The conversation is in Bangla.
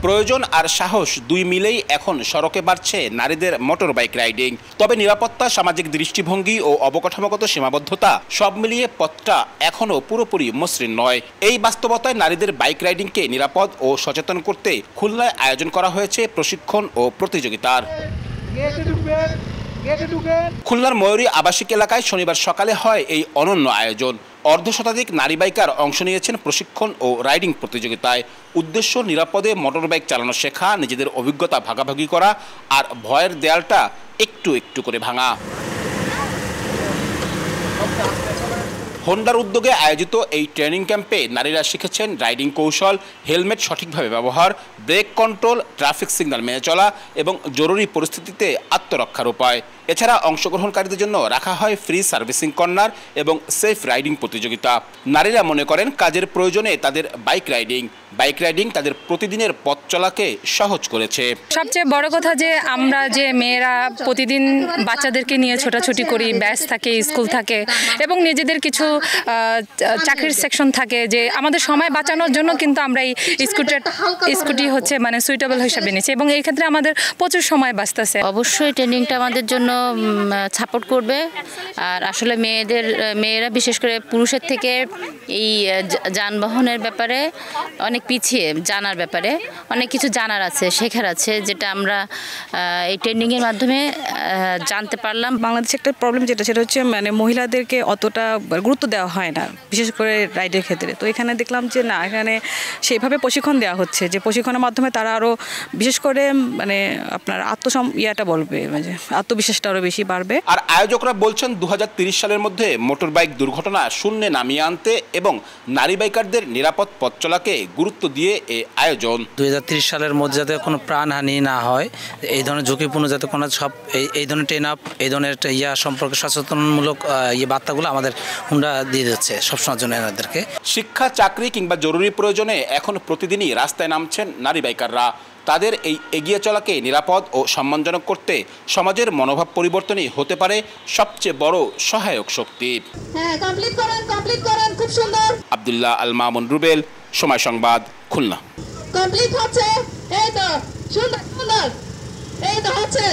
প্রয়োজন আর সাহস দুই মিলেই এখন সড়কে বাড়ছে নারীদের মোটর বাইক রাইডিং। তবে নিরাপত্তা, সামাজিক দৃষ্টিভঙ্গি ও অবকাঠামোগত সীমাবদ্ধতা সব মিলিয়ে পথটা এখনও পুরোপুরি মসৃণ নয়। এই বাস্তবতায় নারীদের বাইক রাইডিংকে নিরাপদ ও সচেতন করতে খুলনায় আয়োজন করা হয়েছে প্রশিক্ষণ ও প্রতিযোগিতার। খুলনার ময়ূরী আবাসিক এলাকায় শনিবার সকালে হয় এই অনন্য আয়োজন। অর্ধশতাধিক নারী বাইকার অংশ নিয়েছেন প্রশিক্ষণ ও রাইডিং প্রতিযোগিতায়। উদ্দেশ্য নিরাপদে মোটরবাইক চালানো শেখা, নিজেদের অভিজ্ঞতা ভাগাভাগি করা আর ভয়ের দেয়ালটা একটু একটু করে ভাঙা। হোন্ডার উদ্যোগে আয়োজিত এই ট্রেনিং ক্যাম্পে নারীরা শিখেছেন রাইডিং কৌশল, হেলমেট সঠিকভাবে ব্যবহার, ব্রেক কন্ট্রোল, ট্রাফিক সিগন্যাল মেনে চলা এবং জরুরি পরিস্থিতিতে আত্মরক্ষার উপায়। এছাড়া অংশগ্রহণকারীদের জন্য রাখা হয় ফ্রি সার্ভিসিং কর্নার এবং সেফ রাইডিং প্রতিযোগিতা। নারীরা মনে করেন কাজের প্রয়োজনে তাদের বাইক রাইডিং তাদের প্রতিদিনের পথ চলাকে সহজ করেছে। সবচেয়ে বড় কথা যে আমরা যে মেয়েরা প্রতিদিন বাচ্চাদেরকে নিয়ে ছোটাছুটি করি, ব্যাস থাকে, স্কুল থাকে এবং নিজেদের কিছু চাকরির সেকশন থাকে, যে আমাদের সময় বাঁচানোর জন্য কিন্তু আমরা এই স্কুটি হচ্ছে মানে সুইটেবল হিসাবে নিচ্ছি এবং এই ক্ষেত্রে আমাদের প্রচুর সময় বাঁচতেছে। অবশ্যই ট্রেনিংটা আমাদের জন্য সাপোর্ট করবে। আর আসলে মেয়েরা বিশেষ করে পুরুষের থেকে এই যানবাহনের ব্যাপারে অনেক পিছিয়ে, জানার ব্যাপারে অনেক কিছু জানার আছে, শেখার আছে, যেটা আমরা এই ট্রেনিংয়ের মাধ্যমে জানতে পারলাম। বাংলাদেশে একটা প্রবলেম সেটা হচ্ছে মানে মহিলাদেরকে অতটা গুরুত্ব দেওয়া হয় না, বিশেষ করে রাইডের ক্ষেত্রে। তো এখানে দেখলাম যে না, এখানে সেইভাবে প্রশিক্ষণ দেওয়া হচ্ছে, যে প্রশিক্ষণের মাধ্যমে তারা আরও বিশেষ করে মানে আপনার আত্মবিশ্বাসটা আরও বেশি বাড়বে। আর আয়োজকরা বলছেন 2030 সালের মধ্যে মোটর বাইক দুর্ঘটনা শূন্যে নামিয়ে আনতে এবং নারী বাইকারদের নিরাপদ পথ চলাকে গুরুত্ব দিয়ে এই আয়োজন। 2030 সালের মধ্যে যাতে কোনো প্রাণহানি না হয়, এই ধরনের ঝুঁকিপূর্ণ যাতে কোনো সব এই ধরনের ট্রেন আপ, এই ধরনের সম্পর্কে সচেতনমূলক বার্তাগুলো আমাদের হুন্ডা দিয়ে দিচ্ছে সবসময়ের জন্য এনাদেরকে। শিক্ষা, চাকরি কিংবা জরুরি প্রয়োজনে এখন প্রতিদিনই রাস্তায় নামছেন নারী বাইকাররা। তাদের এই এগিয়ে চলাকে নিরাপদ ও সম্মানজনক করতে সমাজের মনোভাব পরিবর্তনই হতে পারে সবচেয়ে বড় সহায়ক শক্তি। খুব সুন্দর। আব্দুল্লাহ আল মামুন রুবেল, সময় সংবাদ, খুলনা। কমপ্লিট হচ্ছে, এই তো সুন্দর, এই তো হচ্ছে।